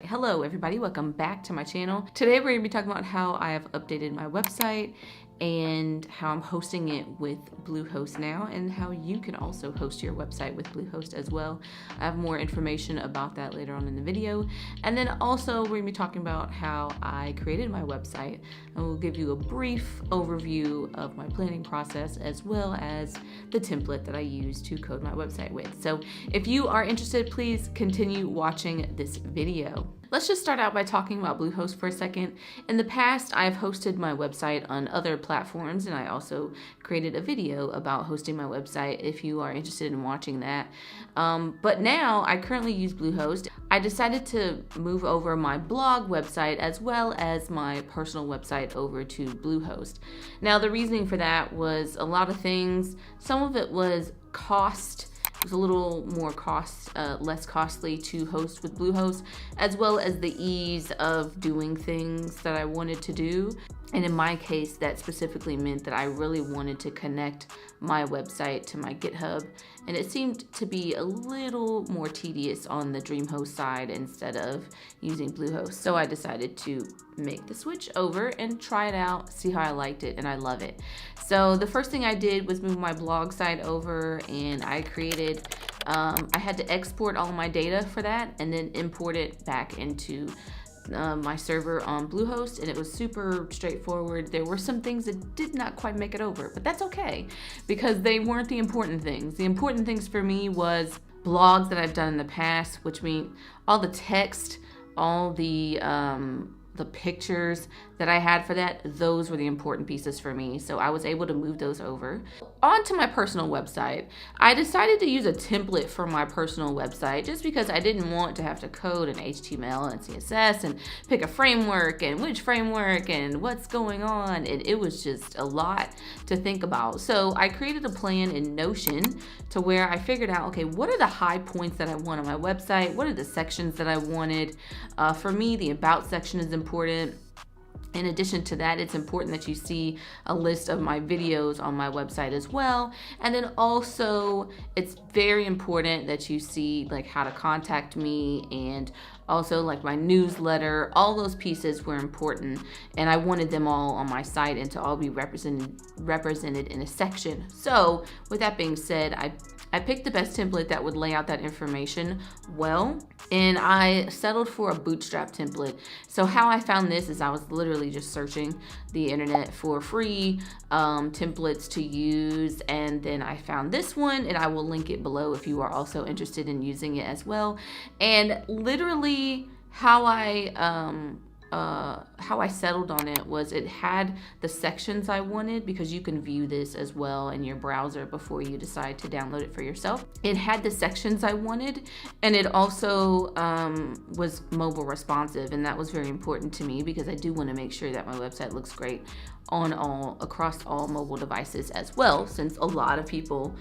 Hello everybody, welcome back to my channel. Today we're going to be talking about how I have updated my website and how I'm hosting it with Bluehost now, and how you can also host your website with Bluehost as well. I have more information about that later on in the video. And then also we're going to be talking about how I created my website, and we'll give you a brief overview of my planning process as well as the template that I use to code my website with. So if you are interested, please continue watching this video. Let's just start out by talking about Bluehost for a second. In the past, I've hosted my website on other platforms, and I also created a video about hosting my website if you are interested in watching that. But now I currently use Bluehost. I decided to move over my blog website as well as my personal website over to Bluehost. Now the reasoning for that was a lot of things. Some of it was cost. It was a little more less costly to host with Bluehost, as well as the ease of doing things that I wanted to do. And in my case, that specifically meant that I really wanted to connect my website to my GitHub, and it seemed to be a little more tedious on the DreamHost side instead of using Bluehost. So I decided to make the switch over and try it out, see how I liked it, and I love it. So the first thing I did was move my blog site over, and I created, I had to export all my data for that and then import it back into my server on Bluehost, and it was super straightforward. There were some things that did not quite make it over, but that's okay because they weren't the important things. The important things for me was blogs that I've done in the past, which mean all the text, all the pictures that I had for that, those were the important pieces for me. So I was able to move those over. On to my personal website. I decided to use a template for my personal website just because I didn't want to have to code in HTML and CSS and pick a framework and which framework and what's going on. And it was just a lot to think about. So I created a plan in Notion to where I figured out, okay, what are the high points that I want on my website? What are the sections that I wanted? For me, the About section is important. In addition to that, it's important that you see a list of my videos on my website as well. And then also, it's very important that you see like how to contact me, and also like my newsletter. All those pieces were important, and I wanted them all on my site and to all be represented in a section. So with that being said, I picked the best template that would lay out that information well, and I settled for a Bootstrap template. So how I found this is I was literally just searching the internet for free templates to use, and then I found this one, and I will link it below if you are also interested in using it as well. And literally how I settled on it was it had the sections I wanted, because you can view this as well in your browser before you decide to download it for yourself. It had the sections I wanted, and it also was mobile responsive, and that was very important to me because I do want to make sure that my website looks great on across all mobile devices as well, since a lot of people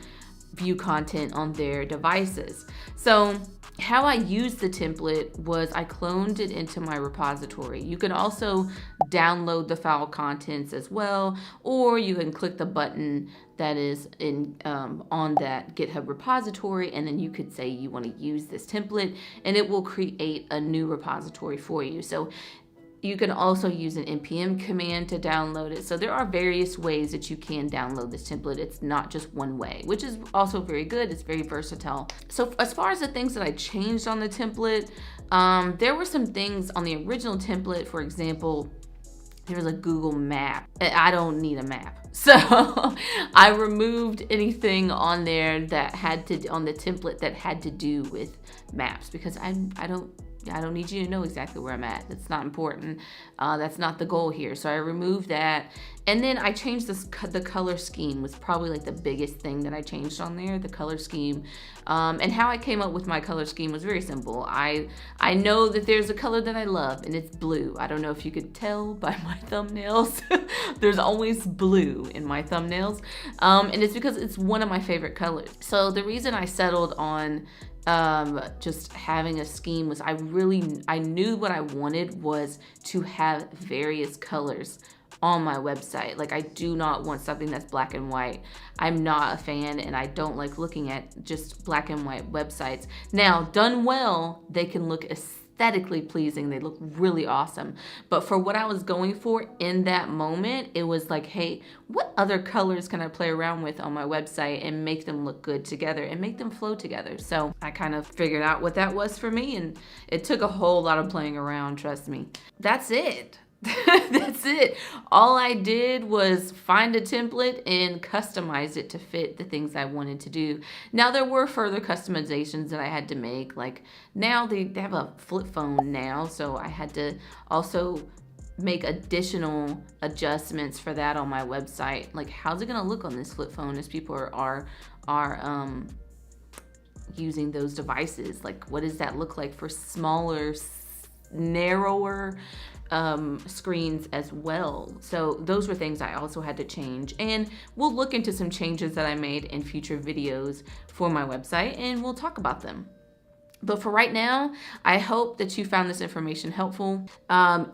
view content on their devices. So how I used the template was I cloned it into my repository. You can also download the file contents as well, or you can click the button that is on that GitHub repository, and then you could say you want to use this template, and it will create a new repository for you. So you can also use an npm command to download it. So there are various ways that you can download this template. It's not just one way, which is also very good. It's very versatile. So as far as the things that I changed on the template, there were some things on the original template. For example, there was a Google map. I don't need a map. So I removed anything on there that on the template that had to do with maps, because I don't need you to know exactly where I'm at. That's not important. That's not the goal here. So I removed that. And then I changed the color scheme was probably like the biggest thing that I changed on there, the color scheme. And how I came up with my color scheme was very simple. I know that there's a color that I love, and it's blue. I don't know if you could tell by my thumbnails. There's always blue in my thumbnails. And it's because it's one of my favorite colors. So the reason I settled on just having a scheme was I knew what I wanted was to have various colors on my website. Like, I do not want something that's black and white. I'm not a fan, and I don't like looking at just black and white websites. Now, done well, they can look aesthetically pleasing. They look really awesome. But for what I was going for in that moment, it was like, hey, what other colors can I play around with on my website and make them look good together and make them flow together? So I kind of figured out what that was for me, and it took a whole lot of playing around, trust me. That's it. That's it. All I did was find a template and customize it to fit the things I wanted to do. Now there were further customizations that I had to make. Like now they have a flip phone now, so I had to also make additional adjustments for that on my website. Like how's it gonna look on this flip phone as people are using those devices? Like what does that look like for smaller, narrower screens as well? So those were things I also had to change, and we'll look into some changes that I made in future videos for my website, and we'll talk about them. But for right now, I hope that you found this information helpful.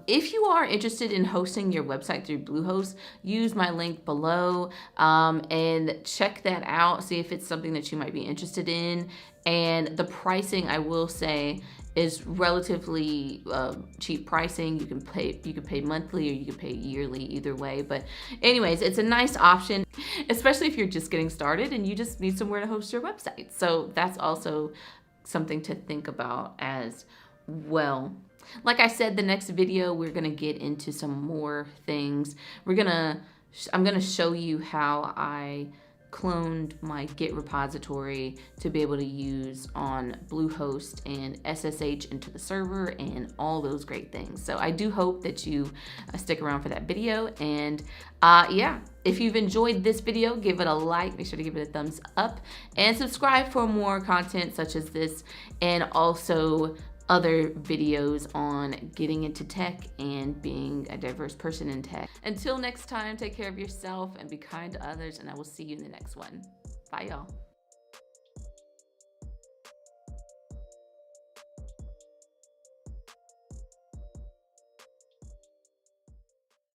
If you are interested in hosting your website through Bluehost, use my link below and check that out. See if it's something that you might be interested in. And the pricing, I will say, is relatively cheap pricing. You can pay monthly or you can pay yearly, either way. But anyways, it's a nice option, especially if you're just getting started and you just need somewhere to host your website. So that's also something to think about as well. Like I said, the next video, we're gonna get into some more things. I'm gonna show you how I cloned my Git repository to be able to use on Bluehost and SSH into the server and all those great things. So I do hope that you stick around for that video. And yeah, if you've enjoyed this video, give it a like, make sure to give it a thumbs up, and subscribe for more content such as this, and also other videos on getting into tech and being a diverse person in tech. Until next time, take care of yourself and be kind to others, and I will see you in the next one. Bye, y'all.